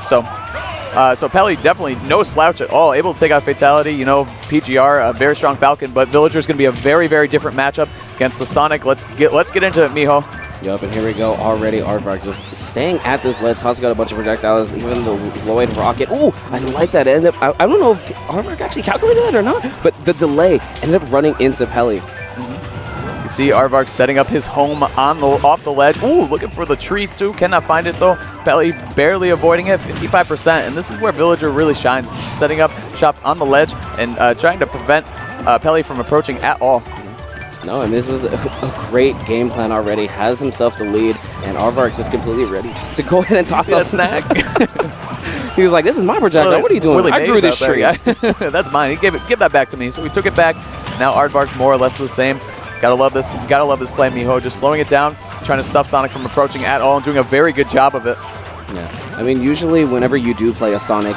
So so Peli definitely no slouch at all, able to take out Fatality, you know, PGR, a very strong Falcon, but Villager's going to be a very, very different matchup against the Sonic. Let's get into it, Miho. Yup, and here we go already. Aarvark just staying at this ledge. Toss got a bunch of projectiles, even the Lloyd rocket. Ooh, I like that. I don't know if Aarvark actually calculated that or not, but the delay ended up running into Peli. You can see Aarvark setting up his home off the ledge. Ooh, looking for the tree too. Cannot find it though. Peli barely avoiding it, 55%. And this is where Villager really shines. Just setting up shop on the ledge and trying to prevent Peli from approaching at all. No, and this is a great game plan already. Has himself the lead, and Aarvark just completely ready to go ahead and toss that snack. He was like, "This is my projectile. What are you doing? Willie I grew this tree. That's mine. He give that back to me." So we took it back. Now Aardvark more or less the same. Gotta love this. Gotta love this play, Miho. Just slowing it down, trying to stop Sonic from approaching at all, and doing a very good job of it. Yeah, I mean, usually whenever you do play a Sonic,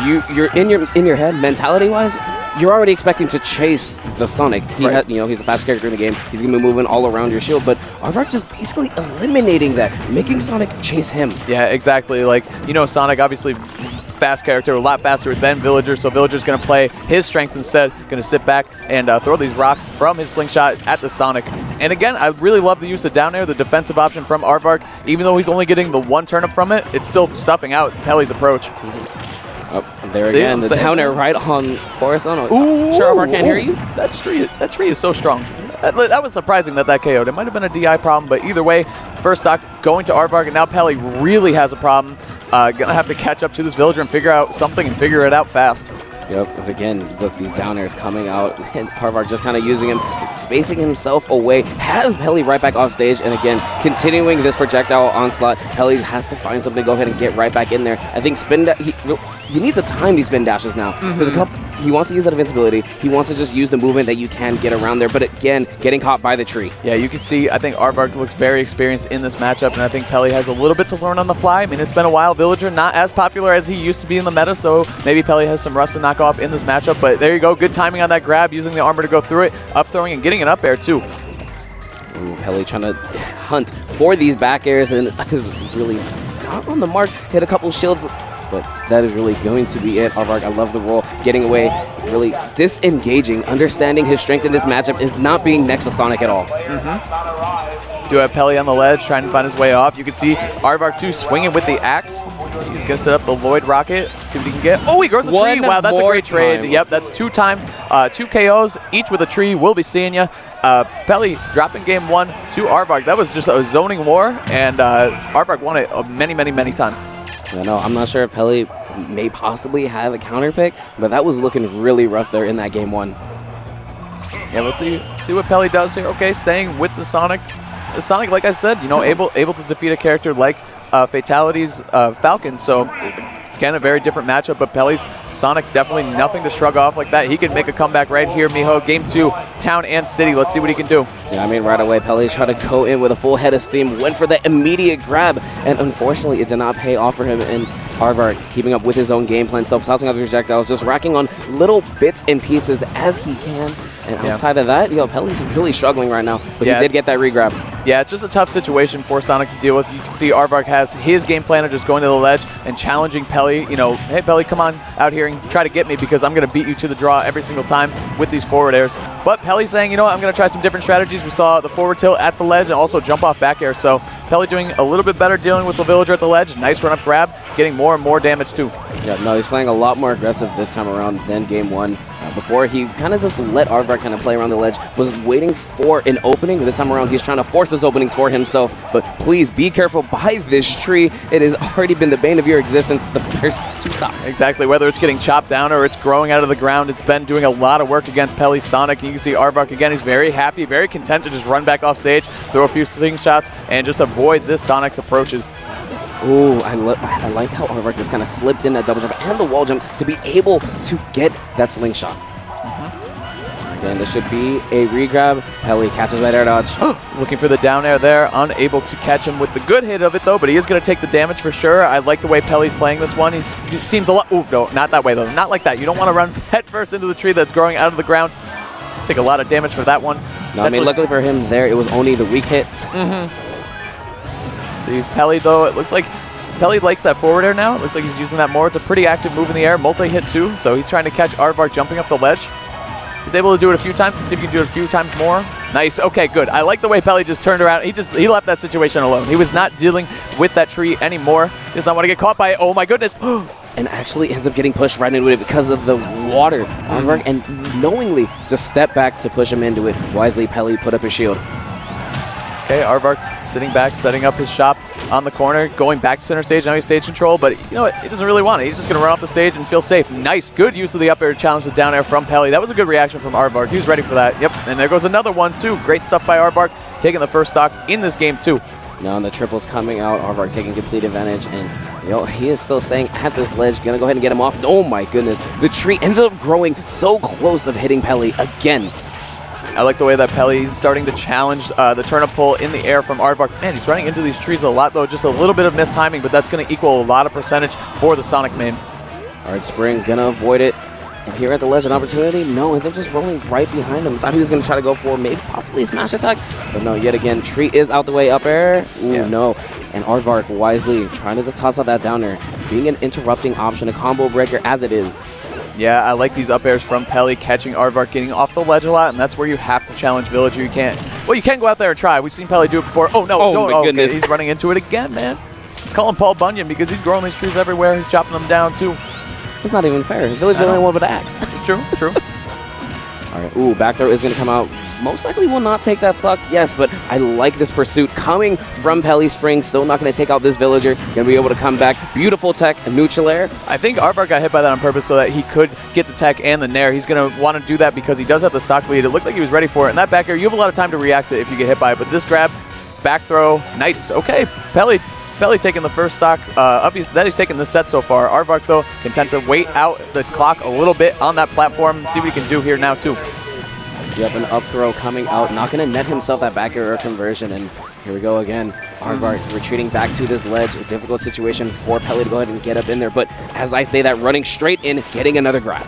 you're in your head, mentality-wise, you're already expecting to chase the Sonic. He's the fastest character in the game. He's gonna be moving all around your shield, but Aarvark just basically eliminating that, making Sonic chase him. Yeah, exactly. Like, you know, Sonic obviously fast character, a lot faster than Villager, so Villager's going to play his strengths instead, going to sit back and throw these rocks from his slingshot at the Sonic. And again, I really love the use of down air, the defensive option from Aarvark. Even though he's only getting the one turnip from it, it's still stuffing out Peli's approach. Oh, there again, the down air right on Forest. Oh, no. Ooh, sure Aarvark can't hear you? That tree is so strong. That was surprising that KO'd. It might have been a DI problem, but either way, first stock going to Aarvark, and now Peli really has a problem. Gonna have to catch up to this Villager and figure out something and figure it out fast. Yep, but again, look, these down airs coming out, and Aarvark just kind of using him, spacing himself away, has Peli right back off stage, and again, continuing this projectile onslaught. Peli has to find something to go ahead and get right back in there. I think he needs to time these spin dashes now. He wants to use that invincibility. He wants to just use the movement that you can get around there, but again, getting caught by the tree. Yeah, you can see, I think Aarvark looks very experienced in this matchup, and I think Peli has a little bit to learn on the fly. I mean, it's been a while. Villager not as popular as he used to be in the meta, so maybe Peli has some rust to knock off in this matchup, but there you go. Good timing on that grab, using the armor to go through it, up throwing and getting an up air too. Ooh, Peli trying to hunt for these back airs, and is really not on the mark. Hit a couple shields, but that is really going to be it. Aarvark, I love the roll, getting away, really disengaging, understanding his strength in this matchup is not being next to Sonic at all. Do have Peli on the ledge, trying to find his way off. You can see Aarvark too swinging with the axe. He's going to set up the Lloyd rocket, see what he can get. Oh, he grows the tree. Wow, that's a great trade. Yep, that's 2 times, 2 KOs, each with a tree. We'll be seeing you. Peli dropping game 1 to Aarvark. That was just a zoning war, and Aarvark won it many, many, many times. No, I'm not sure if Peli may possibly have a counter pick, but that was looking really rough there in that game 1. Yeah, we'll see what Peli does here. Okay, staying with the Sonic. The Sonic, like I said, you know, able to defeat a character like Fatality's Falcon. So again, a very different matchup, but Peli's Sonic definitely nothing to shrug off like that. He can make a comeback right here, Miho. Game 2, Town and City. Let's see what he can do. Yeah, I mean, right away, Peli tried to go in with a full head of steam, went for that immediate grab, and unfortunately, it did not pay off for him. And Aarvark keeping up with his own game plan, self-tossing out the projectiles, just racking on little bits and pieces as he can. And outside of that, Peli's really struggling right now, but he did get that regrab. Yeah, it's just a tough situation for Sonic to deal with. You can see Aarvark has his game plan of just going to the ledge and challenging Peli. You know, hey, Peli, come on out here and try to get me because I'm going to beat you to the draw every single time with these forward airs. But Peli's saying, you know what, I'm going to try some different strategies. We saw the forward tilt at the ledge and also jump off back air. So Peli doing a little bit better dealing with the Villager at the ledge. Nice run-up grab, getting more and more damage too. Yeah, no, he's playing a lot more aggressive this time around than game 1. Before, he kind of just let Aarvark kind of play around the ledge, was waiting for an opening. This time around, he's trying to force those openings for himself. But please be careful by this tree. It has already been the bane of your existence the first 2 stops. Exactly. Whether it's getting chopped down or it's growing out of the ground, it's been doing a lot of work against Peli's Sonic. And you can see Aarvark again. He's very happy, very content to just run back off stage, throw a few slingshots, and just avoid this Sonic's approaches. Ooh, I like how Aarvark just kind of slipped in that double jump and the wall jump to be able to get that slingshot. Again, this should be a regrab. Peli catches that air dodge. Looking for the down air there. Unable to catch him with the good hit of it, though, but he is going to take the damage for sure. I like the way Peli's playing this one. He seems a lot... Ooh, no, not that way, though. Not like that. You don't want to run head first into the tree that's growing out of the ground. Take a lot of damage for that one. No, I mean, luckily for him there, it was only the weak hit. See, Peli, though, it looks like Peli likes that forward air now. It looks like he's using that more. It's a pretty active move in the air, multi-hit too. So he's trying to catch Aarvark jumping up the ledge. He's able to do it a few times. Let's see if he can do it a few times more. Nice. Okay, good. I like the way Peli just turned around. He left that situation alone. He was not dealing with that tree anymore. He does not want to get caught by it. Oh my goodness. And actually ends up getting pushed right into it because of the water. Aarvark and knowingly just step back to push him into it. Wisely, Peli put up his shield. Okay, Aarvark sitting back, setting up his shop on the corner, going back to center stage. Now he's stage control, but you know what? He doesn't really want it. He's just going to run off the stage and feel safe. Nice. Good use of the up air to challenge the down air from Peli. That was a good reaction from Aarvark. He was ready for that. Yep, and there goes another one, too. Great stuff by Aarvark, taking the first stock in this game, too. Now the triples coming out, Aarvark taking complete advantage, and he is still staying at this ledge. Gonna go ahead and get him off. Oh my goodness. The tree ended up growing so close of hitting Peli again. I like the way that Peli's starting to challenge the turnip pull in the air from Aarvark. Man, he's running into these trees a lot, though. Just a little bit of missed timing, but that's going to equal a lot of percentage for the Sonic main. All right, Spring gonna avoid it. And here at the ledge, an opportunity. No, ends up just rolling right behind him. Thought he was going to try to go for maybe possibly a smash attack. But no, yet again, tree is out the way, up air. Ooh, yeah. No. And Aarvark wisely trying to toss out that down air. Being an interrupting option, a combo breaker as it is. Yeah, I like these up airs from Peli, catching Aarvark, getting off the ledge a lot, and that's where you have to challenge Villager. You can't. Well, you can go out there and try. We've seen Peli do it before. Oh, no. Oh, my goodness. Okay. He's running into it again, man. Call him Paul Bunyan because he's growing these trees everywhere. He's chopping them down, too. It's not even fair. His Villager only one with an axe. It's true. True. All right. Ooh, back throw is going to come out. Most likely will not take that stock. Yes, but I like this pursuit coming from Peli Spring. Still not going to take out this Villager. Going to be able to come back. Beautiful tech, a neutral air. I think Aarvark got hit by that on purpose so that he could get the tech and the nair. He's going to want to do that because he does have the stock lead. It looked like he was ready for it. And that back air, you have a lot of time to react to it if you get hit by it. But this grab, back throw, nice. Okay, Peli taking the first stock. That he's taking the set so far. Aarvark, though, content to wait out the clock a little bit on that platform and see what he can do here now, too. Yep, an up throw coming out. Not going to net himself that back air conversion. And here we go again. Aarvark retreating back to this ledge. A difficult situation for Peli to go ahead and get up in there. But as I say that, running straight in, getting another grab.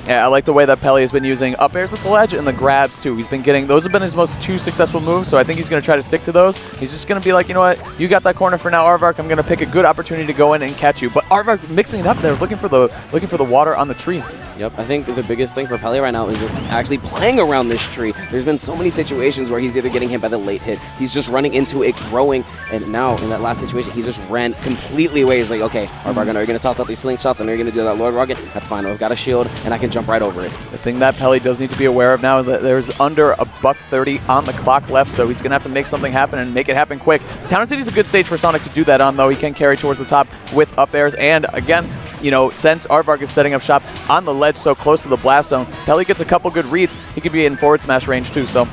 Yeah, I like the way that Peli has been using up airs at the ledge and the grabs, too. He's been getting, those have been his most two successful moves, so I think he's going to try to stick to those. He's just going to be like, you know what, you got that corner for now, Aarvark. I'm going to pick a good opportunity to go in and catch you. But Aarvark mixing it up there, looking for the water on the tree. Yep, I think the biggest thing for Peli right now is just actually playing around this tree. There's been so many situations where he's either getting hit by the late hit, he's just running into it, growing, and now in that last situation, he just ran completely away. He's like, okay, Aarvark, are you going to toss out these slingshots, and are you going to do that Lord Rocket? That's fine, I've got a shield, and I can jump right over it. The thing that Peli does need to be aware of now is that there's under a $130 on the clock left, so he's going to have to make something happen and make it happen quick. Town City's a good stage for Sonic to do that on, though. He can carry towards the top with up airs, and again, you know, since Aarvark is setting up shop on the ledge so close to the blast zone, Peli gets a couple good reads. He could be in forward smash range too, so.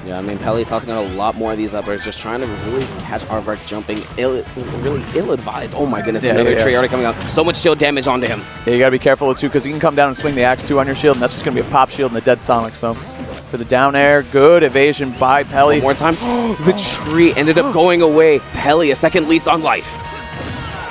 Yeah, I mean, Peli's tossing out a lot more of these up airs, just trying to really catch Aarvark jumping really ill-advised. Oh my goodness, another tree already coming out. So much shield damage onto him. Yeah, you gotta be careful too, because he can come down and swing the axe too on your shield, and that's just gonna be a pop shield and a dead Sonic, so. For the down air, good evasion by Peli. One more time. The tree ended up going away. Peli, a second lease on life.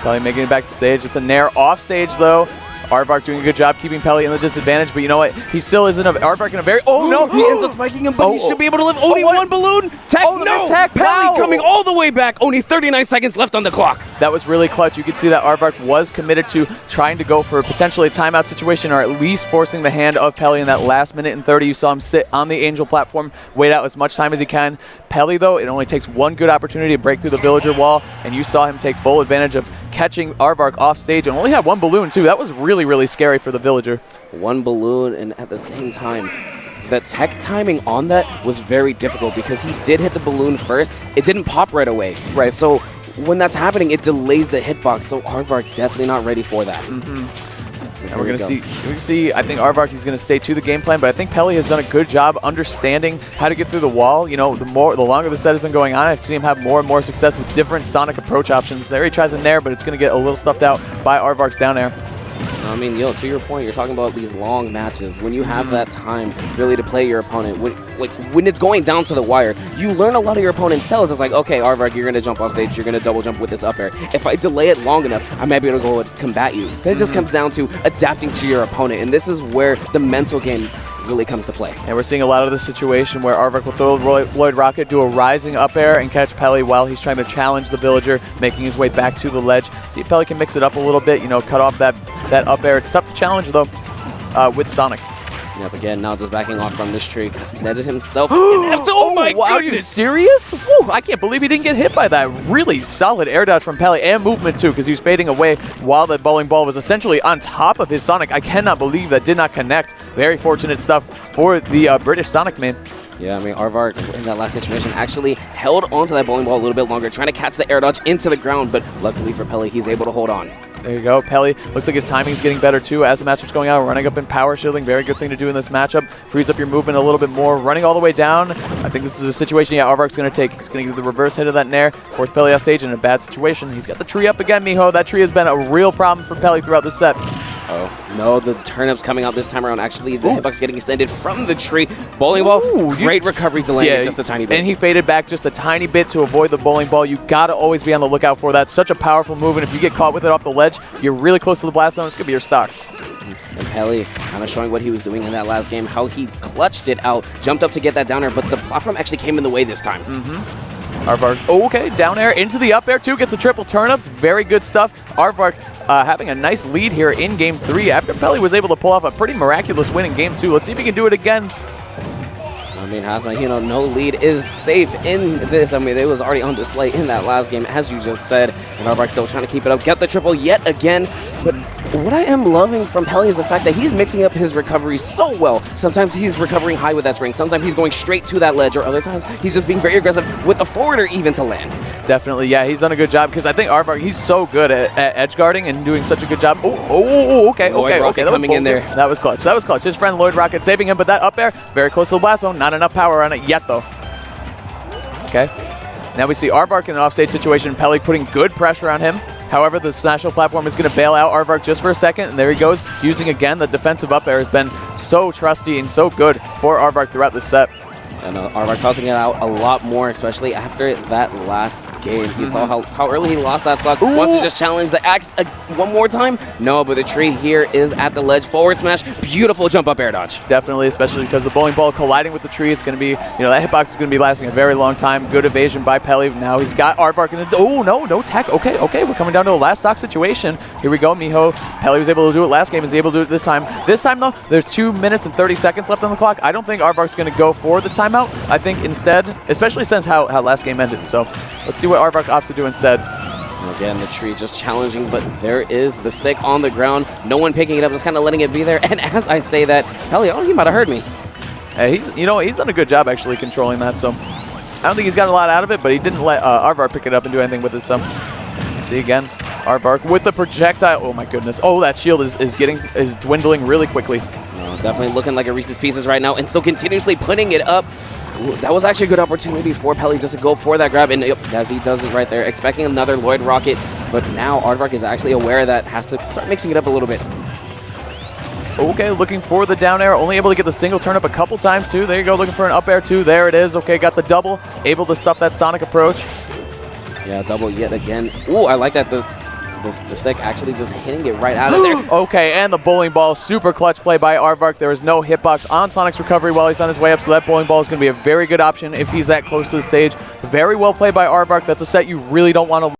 Peli making it back to stage. It's a nair off stage though. Aarvark doing a good job keeping Peli in the disadvantage, but you know what? He still isn't Aarvark in a very. Oh no! He ends up spiking him, but he should be able to live. Only one balloon. Tech, no! Tech, Peli coming all the way back. Only 39 seconds left on the clock. That was really clutch. You could see that Aarvark was committed to trying to go for potentially a timeout situation, or at least forcing the hand of Peli in that last minute and 30. You saw him sit on the Angel platform, wait out as much time as he can. Peli, though, it only takes one good opportunity to break through the Villager wall, and you saw him take full advantage of catching Aarvark off stage, and only had one balloon too. That was really, really scary for the Villager. One balloon, and at the same time, the tech timing on that was very difficult because he did hit the balloon first. It didn't pop right away. Right. So when that's happening, it delays the hitbox. So Aarvark definitely not ready for that. And we're going to see, I think Aarvark is going to stay to the game plan, but I think Peli has done a good job understanding how to get through the wall. You know, the longer the set has been going on, I've seen him have more and more success with different Sonic approach options. There he tries a nair, but it's going to get a little stuffed out by Aarvark's down air. I mean, to your point, you're talking about these long matches. When you have that time really to play your opponent, when it's going down to the wire, you learn a lot of your opponent's cells. It's like, okay, Aarvark, you're going to jump off stage, you're going to double jump with this up air. If I delay it long enough, I might be able to go and combat you. Then it just comes down to adapting to your opponent, and this is where the mental game really comes to play. And we're seeing a lot of the situation where Aarvark will throw Lloyd Rocket, do a rising up air, and catch Peli while he's trying to challenge the villager, making his way back to the ledge. See if Peli can mix it up a little bit, you know, cut off that up air. It's tough to challenge, though, with Sonic. Yep, again, now just backing off from this tree. Netted himself. Oh my wow, goodness! Are you serious? Woo, I can't believe he didn't get hit by that. Really solid air dodge from Peli, and movement too, because he was fading away while the bowling ball was essentially on top of his Sonic. I cannot believe that did not connect. Very fortunate stuff for the British Sonic man. Yeah, I mean, Aarvark in that last situation actually held onto that bowling ball a little bit longer, trying to catch the air dodge into the ground, but luckily for Peli, he's able to hold on. There you go. Peli looks like his timing is getting better too as the matchup's going out. Running up in power shielding, very good thing to do in this matchup. Frees up your movement a little bit more. Running all the way down. I think this is a situation, yeah, Aarvark's going to take. He's going to give the reverse hit of that nair. Force Peli off stage in a bad situation. He's got the tree up again, Miho. That tree has been a real problem for Peli throughout the set. Oh, no, the turnips coming out this time around. Actually, the hitbox getting extended from the tree. Bowling ball, great recovery delaying just a tiny bit. And he faded back just a tiny bit to avoid the bowling ball. You got to always be on the lookout for that. Such a powerful move, and if you get caught with it off the ledge, you're really close to the blast zone. It's going to be your stock. And Peli kind of showing what he was doing in that last game, how he clutched it out, jumped up to get that down air, but the platform actually came in the way this time. Aarvark, okay, down air into the up air too, gets a triple turnips. Very good stuff. Aarvark having a nice lead here in Game 3 after Peli was able to pull off a pretty miraculous win in Game 2. Let's see if he can do it again. I mean, Hazma, you know, no lead is safe in this. I mean, it was already on display in that last game, as you just said. And Aarvark still trying to keep it up, get the triple yet again. But what I am loving from Peli is the fact that he's mixing up his recovery so well. Sometimes he's recovering high with that spring. Sometimes he's going straight to that ledge, or other times he's just being very aggressive with a forwarder even to land. Definitely, yeah, he's done a good job because I think Aarvark, he's so good at edge guarding and doing such a good job. Okay. That coming in there. That was clutch. That was clutch. His friend Lloyd Rocket saving him, but that up air, very close to the blast zone. Not enough power on it yet, though. Okay. Now we see Aarvark in an offstage situation. Peli putting good pressure on him. However, the national platform is going to bail out Aarvark just for a second, and there he goes, using again the defensive up air has been so trusty and so good for Aarvark throughout the set. And Aarvark tossing it out a lot more, especially after that last game. You saw how early he lost that stock. Wants to just challenge the axe one more time. No, but the tree here is at the ledge. Forward smash. Beautiful jump up air dodge. Definitely, especially because the bowling ball colliding with the tree. It's going to be, you know, that hitbox is going to be lasting a very long time. Good evasion by Peli. Now he's got Aarvark in the... Oh, no tech. Okay. We're coming down to a last stock situation. Here we go, Miho. Peli was able to do it last game. Is able to do it this time. This time, though, there's 2 minutes and 30 seconds left on the clock. I don't think Aarvark's going to go for the timeout. I think instead, especially since how last game ended. So let's see what Aarvark opts to do instead. And again, the tree just challenging, but there is the stick on the ground. No one picking it up, just kind of letting it be there. And as I say that, Peli, he might have heard me. He's done a good job actually controlling that. So I don't think he's got a lot out of it, but he didn't let Aarvark pick it up and do anything with it. So see again, Aarvark with the projectile. Oh my goodness. Oh, that shield is dwindling really quickly. No, definitely looking like a Reese's Pieces right now, and still continuously putting it up. Ooh, that was actually a good opportunity for Peli just to go for that grab, and as he does it right there, expecting another Lloyd Rocket, but now Aarvark is actually aware that has to start mixing it up a little bit. Okay, looking for the down air, only able to get the single turn up a couple times too. There you go, looking for an up air too. There it is. Okay, got the double, able to stuff that Sonic approach. Yeah, double yet again. Ooh, I like that the stick actually just hitting it right out of there. Okay, and the bowling ball, super clutch play by Aarvark. There is no hitbox on Sonic's recovery while he's on his way up, so that bowling ball is going to be a very good option if he's that close to the stage. Very well played by Aarvark. That's a set you really don't want to